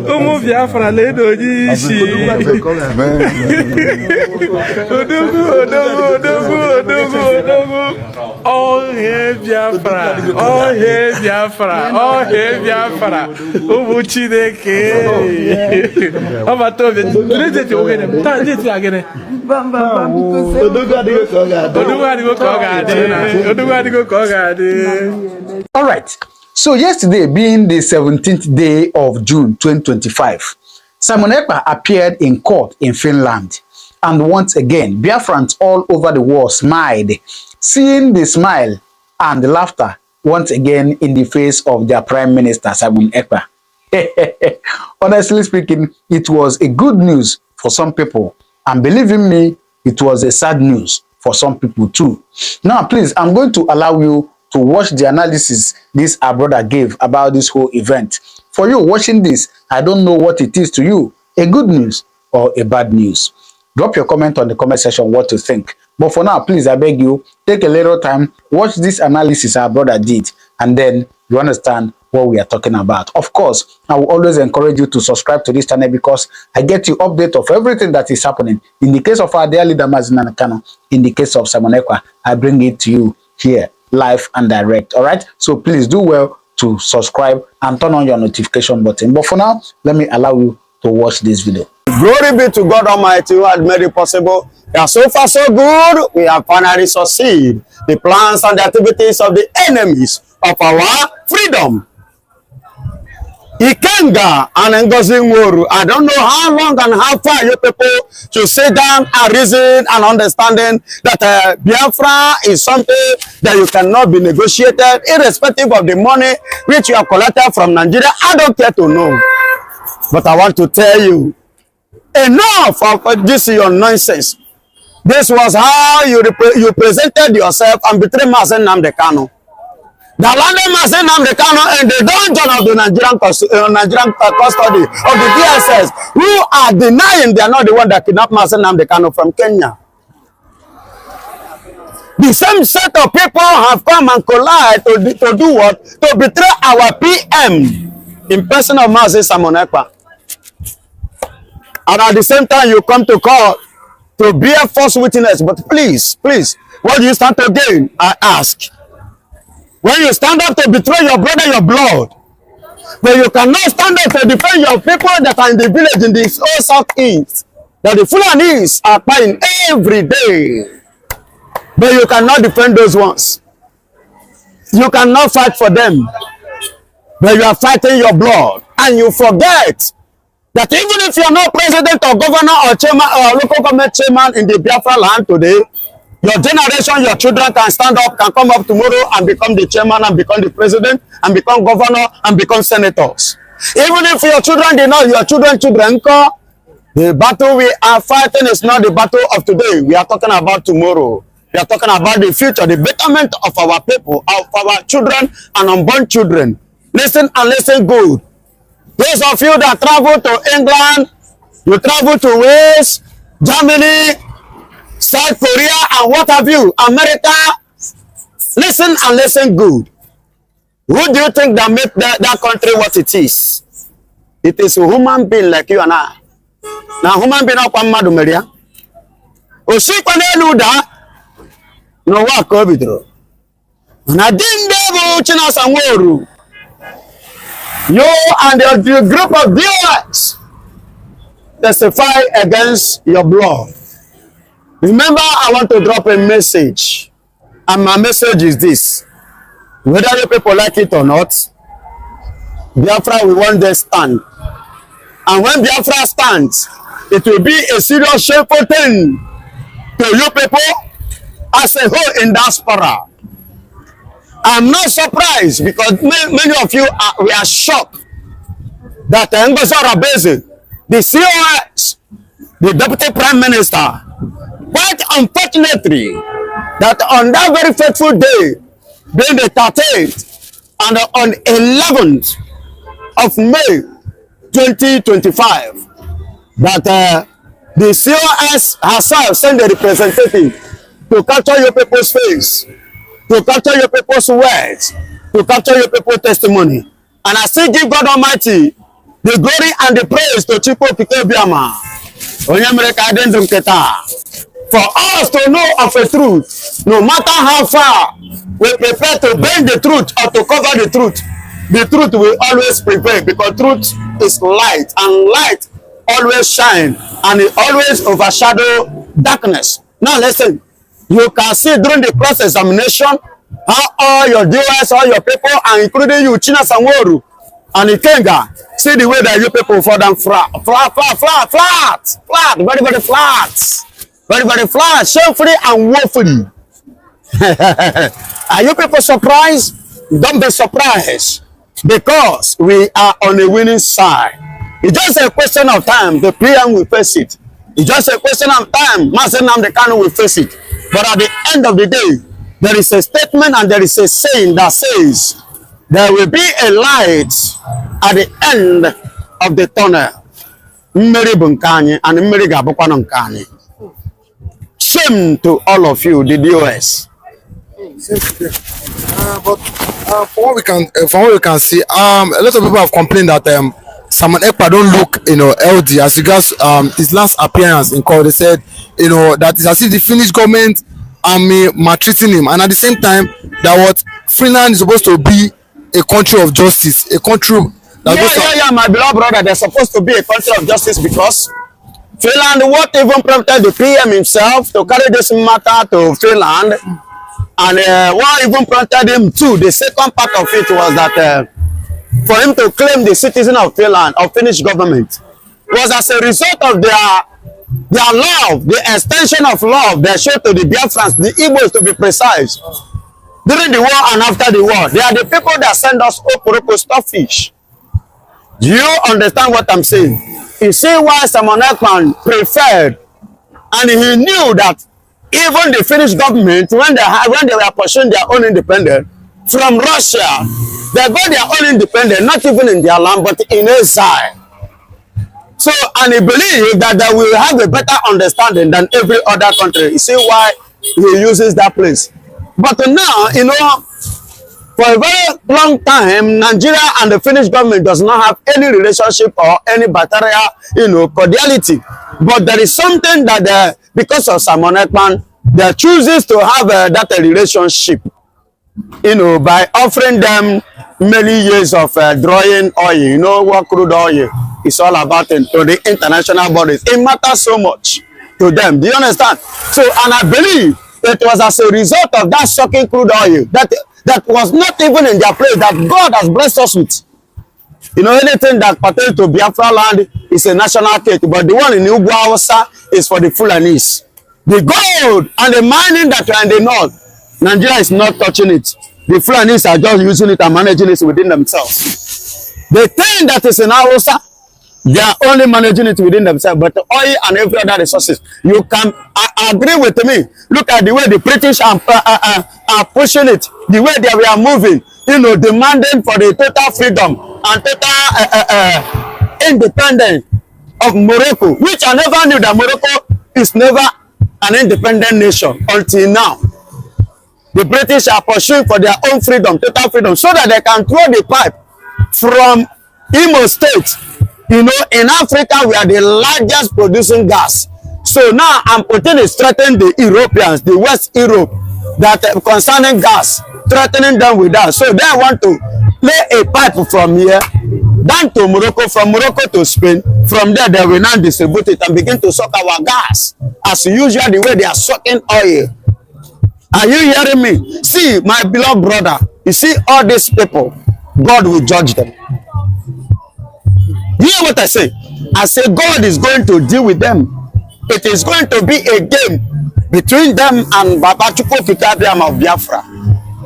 Como Biafra, oh, hey, Biafra. Oh, hey, Biafra. Oh, hey, Biafra. Oh, Buchideke. Oh, my God. Let's get you again. Let's get again. All right. So yesterday being the 17th day of June 2025, Simon Ekpa appeared in court in Finland. And once again, Biafrans all over the world smiled, seeing the smile and the laughter once again in the face of their Prime Minister, Simon Ekpa. Honestly speaking, it was a good news for some people. And believing me, it was a sad news for some people too. Now, please, I'm going to allow you to watch the analysis this our brother gave about this whole event. For you watching this, I don't know what it is to you, a good news or a bad news. Drop your comment on the comment section what you think. But for now, please, I beg you, take a little time, watch this analysis our brother did, and then you understand what we are talking about. Of course, I will always encourage you to subscribe to this channel because I get you update of everything that is happening. In the case of our dear leader Mazina Nakano, in the case of Simon Ekpa, I bring it to you here, live and direct. All right, so please do well to subscribe and turn on your notification button. But for now, let me allow you to watch this video. Glory be to God Almighty who has made it possible. We are so far so good. We have finally succeeded the plans and the activities of the enemies of our freedom. Ikenga and Ngozi Nworu. I don't know how long and how far you people should sit down and reason and understanding that Biafra is something that you cannot be negotiated irrespective of the money which you have collected from Nigeria. I don't care to know. But I want to tell you, enough of this your nonsense. This was how you presented yourself and betrayed Mazen Nnamdi Kanu. The landed Mazen Nnamdi Kanu in the dungeon of the Nigerian custody of the DSS, who are denying they are not the one that kidnapped Mazen Nnamdi Kanu from Kenya. The same set of people have come and collide to do what? To betray our PM in person of Mazen Simon Ekpa. And at the same time, you come to court to be a false witness. But please, please, what do you stand to gain? I ask. When you stand up to betray your brother, your blood, but you cannot stand up to defend your people that are in the village in the whole southeast, that the Fulanis are buying every day, but you cannot defend those ones. You cannot fight for them, but you are fighting your blood, and you forget that even if you are not president or governor or chairman or local government chairman in the Biafra land today, your generation, your children can stand up, can come up tomorrow and become the chairman and become the president and become governor and become senators. Even if your children did not, your children, the battle we are fighting is not the battle of today. We are talking about tomorrow. We are talking about the future, the betterment of our people, of our children and unborn children. Listen and listen good. Those of you that travel to England, you travel to Wales, Germany, South Korea, and what have you, America, listen and listen good. Who do you think that made that country what it is? It is a human being like you and I. Now, human being up on Madumeria. Osikwaneluda, no work over there. And I didn't know China Sanworu. You and the group of viewers testify against your blood. Remember, I want to drop a message. And my message is this. Whether you people like it or not, Biafra will one day stand. And when Biafra stands, it will be a serious shameful thing to you people as a whole in diaspora. I'm not surprised because many of you we are shocked that Ngozi Nworu, the COS, the Deputy Prime Minister, quite unfortunately, that on that very fateful day, being the 13th and on 11th of May 2025, that the COS herself sent a representative to capture your people's face, to capture your people's words, to capture your people's testimony. And I still give God Almighty the glory and the praise to Chico Pikebiama. For us to know of a truth, no matter how far we prepare to bend the truth or to cover the truth will always prevail, because truth is light, and light always shine, and it always overshadow darkness. Now listen, you can see during the cross-examination how all your viewers, all your people, and including you, China Sanworu and Ikenga, see the way that you people fall down flat, very, very flat. Very, very flat, shamefully and woefully. Are you people surprised? Don't be surprised, because we are on the winning side. It's just a question of time. The PM will face it. It's just a question of time. Master Namdekano will face it. But at the end of the day, there is a statement and there is a saying that says there will be a light at the end of the tunnel. Mmeri bunkani and mmeri gabukwana nkani. Shame to all of you, the DOS. But from what we can see, a lot of people have complained that Simon Ekpa don't look, LD as regards his last appearance in court. They said, that it's as if the Finnish government army maltreating him, and at the same time, that what Finland is supposed to be a country of justice, a country. Yeah, my beloved brother, they're supposed to be a country of justice, because Finland, what even prompted the PM himself to carry this matter to Finland, and what even prompted him too, the second part of it was that for him to claim the citizen of Finland, of Finnish government, was as a result of their love, the extension of love they showed to the Biafrans, the Igbos to be precise, during the war and after the war. They are the people that send us Oporoko starfish. Do you understand what I'm saying? You see why Simon Ekpa preferred, and he knew that even the Finnish government, when they were pursuing their own independence from Russia, they got their own independence, not even in their land, but in exile. So, and he believed that they will have a better understanding than every other country. You see why he uses that place. But now, for a very long time, Nigeria and the Finnish government does not have any relationship or any bilateral, cordiality. But there is something that, because of Simon Ekpa, they chooses to have that relationship, by offering them many years of drawing oil. You know what crude oil is all about to the international bodies. It matters so much to them. Do you understand? So, and I believe it was as a result of that sucking crude oil that was not even in their place, that God has blessed us with. Anything that pertains to Biafra land is a national cake, but the one in Ugwu Hausa is for the Fulanis. The gold and the mining that are in the north, Nigeria is not touching it. The Fulanis are just using it and managing it within themselves. The thing that is in Hausa, they are only managing it within themselves, but the oil and every other resources, you can agree with me. Look at the way the British are pushing it, the way they are moving, demanding for the total freedom and total independence of Morocco, which I never knew that Morocco is never an independent nation until now. The British are pursuing for their own freedom, total freedom, so that they can throw the pipe from Imo State. In Africa, we are the largest producing gas. So now I'm putting it, threatening the Europeans, the West Europe, that concerning gas, threatening them with that. So they want to lay a pipe from here down to Morocco, from Morocco to Spain. From there, they will now distribute it and begin to suck our gas, as usual, the way they are sucking oil. Are you hearing me? See, my beloved brother, you see all these people, God will judge them. You hear what I say? I say God is going to deal with them. It is going to be a game between them and Baba Chukwu Kitabiam of Biafra.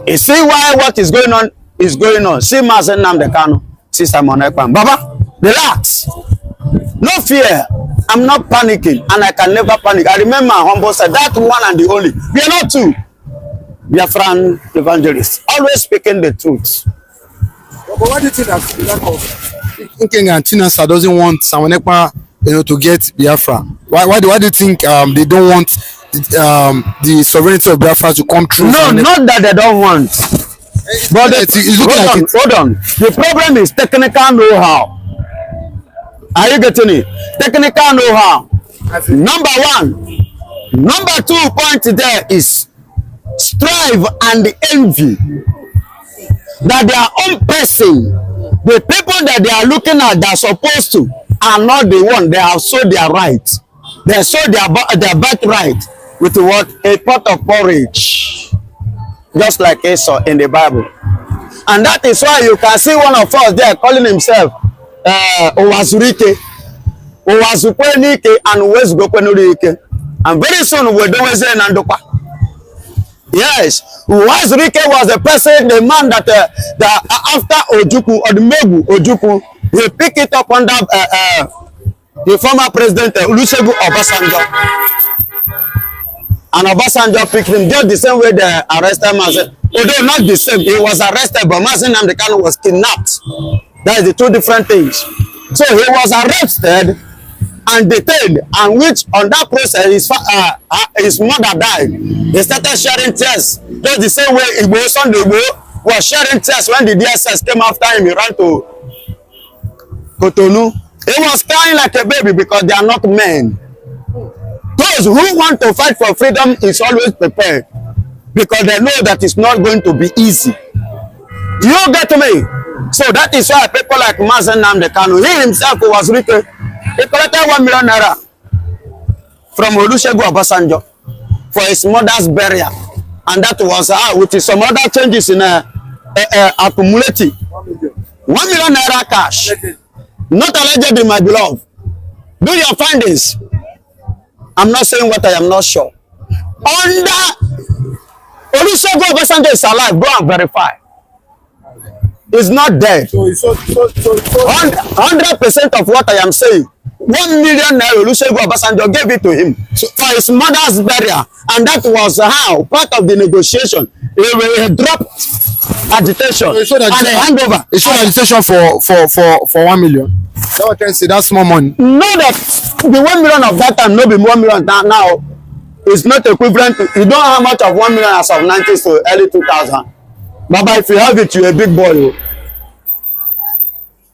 You see why what is going on is going on. See Master Namdekano, see Simon Ekpa. Baba, relax. No fear. I'm not panicking, and I can never panic. I remember my humble said, that one and the only. We are not two. Biafran evangelists, always speaking the truth. But why do you think that Nkenga and Chinasa doesn't want Simon Ekpa, to get Biafra? Why do you think they don't want the sovereignty of Biafra to come true? No, not that they don't want. But hold on. The problem is technical know-how. Are you getting it? Technical know-how. Number one. Number 2 point there is strive and envy. That their own person, the people that they are looking at, that are supposed to, are not the one. They have sold their right. They sold their birthright with what? A pot of porridge. Just like Esau in the Bible. And that is why you can see one of us there calling himself Owazurike, Owazukwenike, and Wezgokwenurike. And very soon we're doing Nandokwa. Yes, Owazurike was the person, the man that after Ojukwu or the Megu Ojukwu, he picked it up under the former president Olusegun Obasanjo. And Obasanjo picked him just the same way they arrested Mazen. Although not the same, he was arrested, but Mazen Namdekano was kidnapped. That is the two different things. So he was arrested and detained, and which on that process his mother died. He started sharing tears. Just the same way Igbo Sunday was sharing tears when the DSS came after him. He ran to Cotonou. He was crying like a baby because they are not men. Those who want to fight for freedom is always prepared because they know that it's not going to be easy. Do you get me? So that is why people like Mazen Namdekano, he himself was written, he collected 1 million naira from Olusegun Obasanjo for his mother's burial. And that was with some other changes in accumulating 1 million naira cash. Not allegedly, my beloved. Do your findings. I'm not saying what I am not sure. Under Olusegun Obasanjo is alive. Go and verify. He's not dead. 100% of what I am saying. 1 million naira Olusegun Obasanjo gave it to him for his mother's burial, and that was how part of the negotiation. He dropped agitation and a handover. It's showed agitation for 1 million. That what can say that's small money. No, that the 1 million of that time, no be 1 million now. It's not equivalent to, you don't have much of 1 million as of 90s to early 2000. But if you have it, you're a big boy.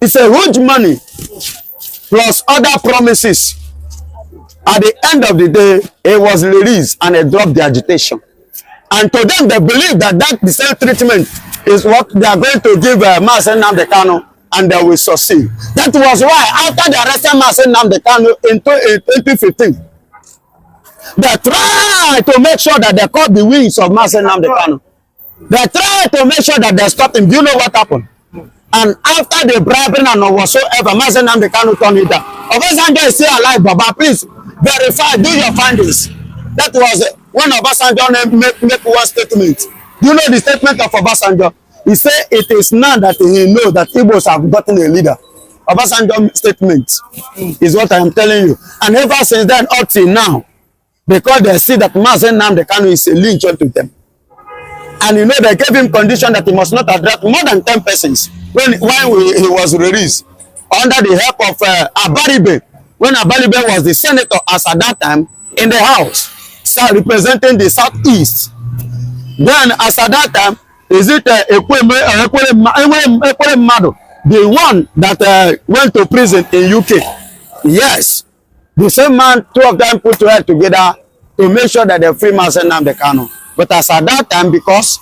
It's a huge money plus other promises. At the end of the day, it was released and it dropped the agitation. And to them, they believe that the same treatment is what they are going to give Mazen Namdekano, and they will succeed. That was why after they arrested Mazen Namdekano in 2015, they tried to make sure that they caught the wings of Mazen Namdekano. They tried to make sure that they stopped him. Do you know what happened? And after the bribery and whatsoever, Mazen Namdekano turned it down. Obasanjo is still alive, Baba. Please verify, do your findings. That was when Obasanjo make one statement. Do you know the statement of Obasanjo? He said it is now that he knows that Igbos have gotten a leader. Obasanjo statement is what I am telling you. And ever since then up till now, because they see that Mazen Namdekano is a lynch unto them. And you know they gave him condition that he must not address more than 10 persons when he was released under the help of Abaribe, when Abaribe was the senator as at that time in the house, representing the southeast. Then as at that time, is it Ekpa, the one that went to prison in UK? Yes, the same man, two of them put together to make sure that they free Mazen Namdekano. But as at that time, because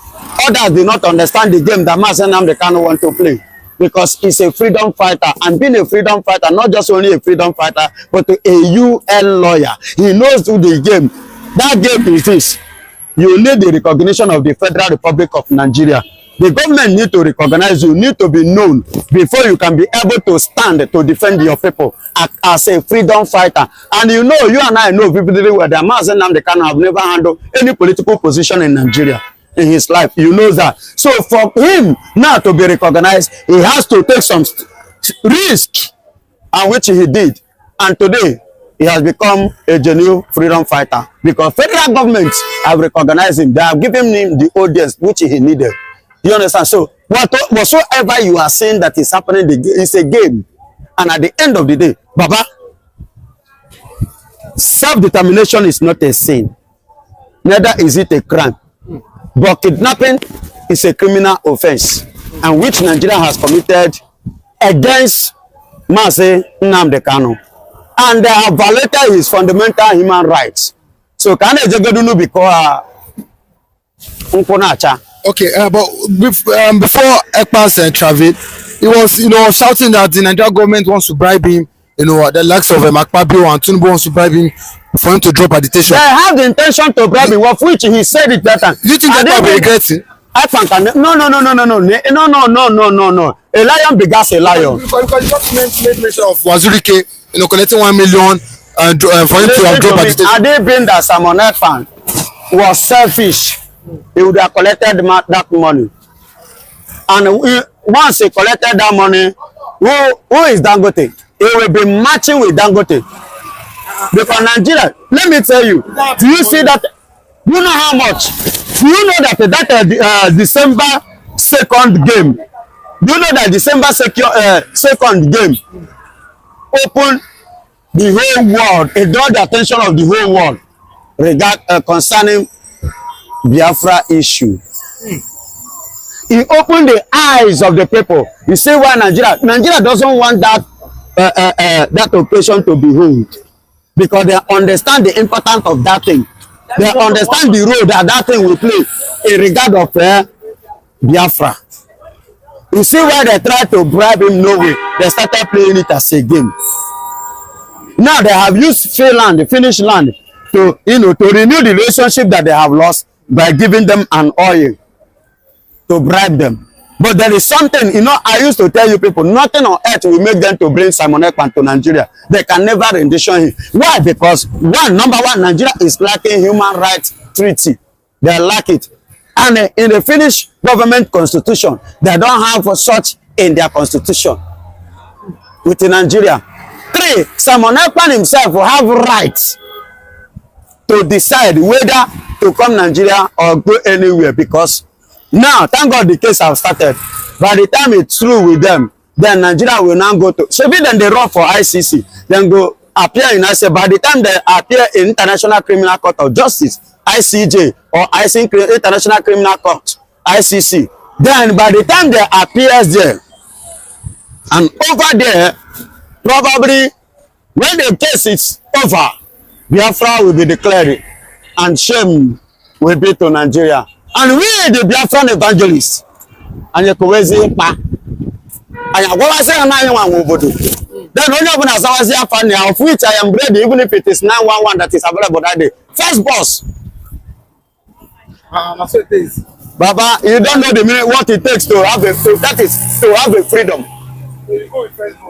others did not understand the game that Mazen Namdekano want to play, because he's a freedom fighter, and being a freedom fighter, not just only a freedom fighter, but a UN lawyer. He knows the game. That game is this. You need the recognition of the Federal Republic of Nigeria. The government need to recognize you, need to be known before you can be able to stand to defend your people as a freedom fighter. And you know, you and I know vividly well that Mazen Namdekano have never handled any political position in Nigeria in his life. You know that. So for him now to be recognized, he has to take some risk, and which he did. And today, he has become a genuine freedom fighter because federal governments have recognized him. They have given him the audience which he needed. You understand? So whatsoever you are saying that is happening, it's a game. And at the end of the day, Baba, self-determination is not a sin. Neither is it a crime. But kidnapping is a criminal offense, and which Nigeria has committed against Mazi Nnamdi Kanu, and they have violated his fundamental human rights. So can I just do because okay, but before Ekpa's travel, he was, shouting that the Nigerian government wants to bribe him. The likes of Ekpa and Tinubu wants to bribe him for him to drop agitation. They have the intention to bribe him, of which he said it that time. Do you think Ekpa will regret it? No. A lion begas a lion. Because the government made mention of Wazirike, collecting 1 million and for him to have dropped agitation. Had it been that Simon Ekpa was selfish, he would have collected that money. And once he collected that money, who is Dangote? He will be matching with Dangote. Because Nigeria, let me tell you, do you see that? Do you know how much? Do you know that December 2nd game? Do you know that December 2nd game opened the whole world, it draw the attention of the whole world concerning Biafra issue. He opened the eyes of the people. You see why Nigeria doesn't want that occasion to behold, because they understand the importance of that thing. They understand the role that thing will play in regard of Biafra. You see why they try to bribe him? No way. They started playing it as a game. Now they have used Finnish land to renew the relationship that they have lost by giving them an oil to bribe them. But there is something, I used to tell you people, nothing on earth will make them to bring Simon Ekpa to Nigeria. They can never rendition him. Why? Because number one, Nigeria is lacking human rights treaty. They lack it. And in the Finnish government constitution, they don't have such in their constitution. Within Nigeria. 3, Simon Ekpa himself will have rights to decide whether to come Nigeria or go anywhere, because now, thank God the case have started. By the time it's through with them, then Nigeria will now go to... So then they run for ICC. Then go appear in ICC. By the time they appear in International Criminal Court of Justice, ICJ, or International Criminal Court, ICC. Then by the time they appear there, and over there, probably when the case is over, Biafra will be declared, and shame will be to Nigeria. And we, the Biafran evangelists, and you can say, Ekpa, and you go say, then only open as I was here, of which I am ready, even if it is 911 that is available that day. First boss. Baba, you don't know the minute what it takes to have a freedom.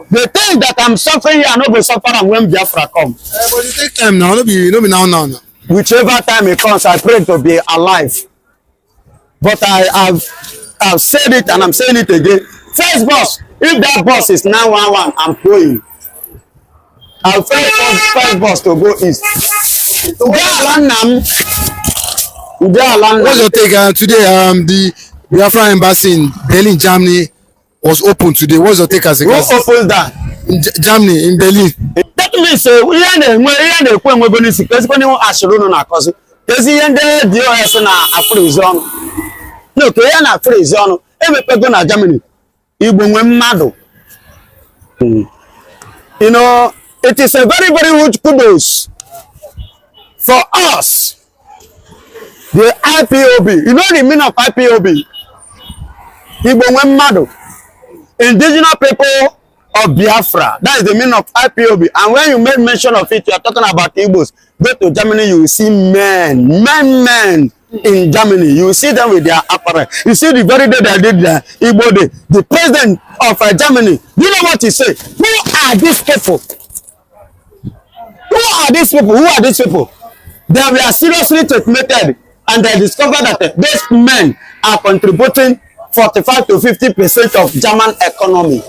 The thing that I'm suffering here, I know be suffering when Biafra comes. But it take time now, no be now. Whichever time it comes, I pray to be alive. But I've said it and I'm saying it again. First boss, if that boss is 911, I'm going. I'll first boss to go east. What's your take today? The Biafra embassy in Berlin, Germany was open today. What's your take as a guest? Who opened that? In Germany, in Berlin. That means we are the when we're going to see because when you ask you no cause because you end the DOS na Afrizon. No, to ya na Afrizon. Emepe go na Germany. Igbo nwe mmadu. It is a very, very huge kudos for us. The IPOB. You know the meaning of IPOB? Igbo nwe mmadu. Indigenous people of Biafra. That is the meaning of IPOB. And when you make mention of it, you are talking about Igbos. Go to Germany, you will see men in Germany. You will see them with their apparel. You see the very day they did the Igbo Day. The president of Germany, do you know what he said? Who are these people? Who are these people? Who are these people? They were seriously checkmated, and they discovered that these men are contributing 45 to 50% of German economy.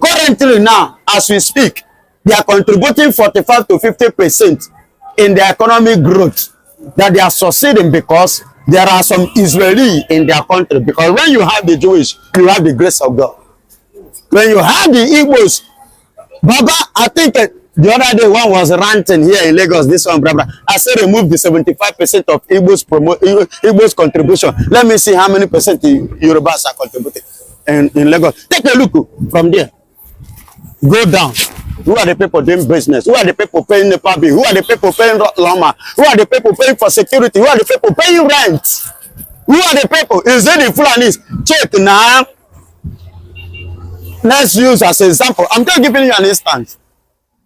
Currently now, as we speak, they are contributing 45 to 50% in the economic growth that they are succeeding because there are some Israeli in their country. Because when you have the Jewish, you have the grace of God. When you have the Igbos, Baba, I think The other day, one was ranting here in Lagos. This one, brother. I said remove the 75% of Igbo's contribution. Let me see how many percent the Yorubas are contributing in Lagos. Take a look from there. Go down. Who are the people doing business? Who are the people paying the public? Who are the people paying Loma? Who are the people paying for security? Who are the people paying rent? Who are the people? Is it the Fulanis? Check now. Let's use as an example. I'm just giving you an instance.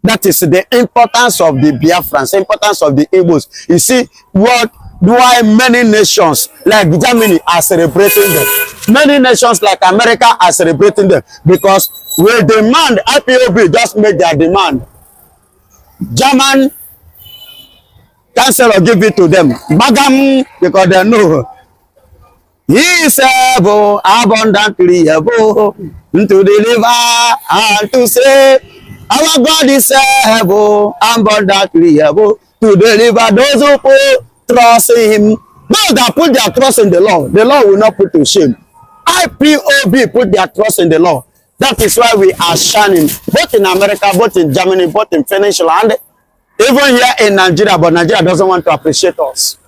That is the importance of the Biafrans, importance of the Igbos. You see why many nations like Germany are celebrating them. Many nations like America are celebrating them because we demand IPOB just make their demand. German chancellor give it to them. Magam, because they know. He is able, abundantly able to deliver and to save. Our God is able, abundantly able to deliver those who put trust in Him. Those that put their trust in the Lord will not put to shame. IPOB put their trust in the Lord. That is why we are shining, both in America, both in Germany, both in Finnish land, even here in Nigeria, but Nigeria doesn't want to appreciate us.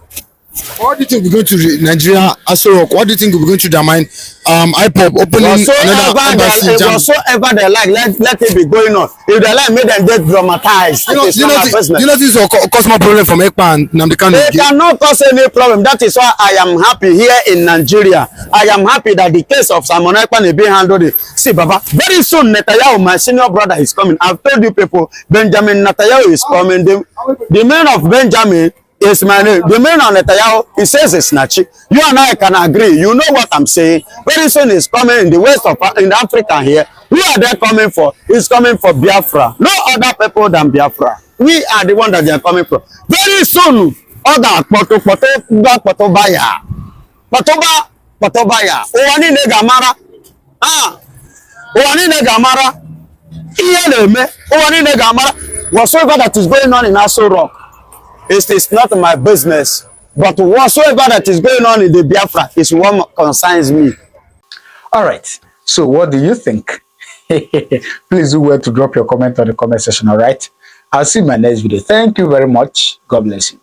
What do you think we're going to Nigeria? What do you think we're going to their mind? IPOB opening another embassy. Whatsoever they like, let it be going on. If they like, make them get dramatized. Do you know this will cause more problem from Ekpa and Namdekanu? It cannot cause any problem. That is why I am happy here in Nigeria. I am happy that the case of Simon Ekpa is being handled. See, Baba, very soon Netanyahu, my senior brother, is coming. I've told you people, Benjamin Netanyahu is coming. The man of Benjamin is my name. The man on Netanyahu, he says it's Nachi. You and I can agree. You know what I'm saying. Very soon it's coming in the west of in Africa here. Who are they coming for? It's coming for Biafra. No other people than Biafra. We are the one that they are coming for. Very soon, other Potobaya. Owani negamara. Owani negamara. Owani negamara. Whatsoever that is going on in Aso Rock, it is not my business, but whatsoever that is going on in the Biafra is what concerns me. All right. So what do you think? Please do well to drop your comment on the comment section. All right. I'll see you in my next video. Thank you very much. God bless you.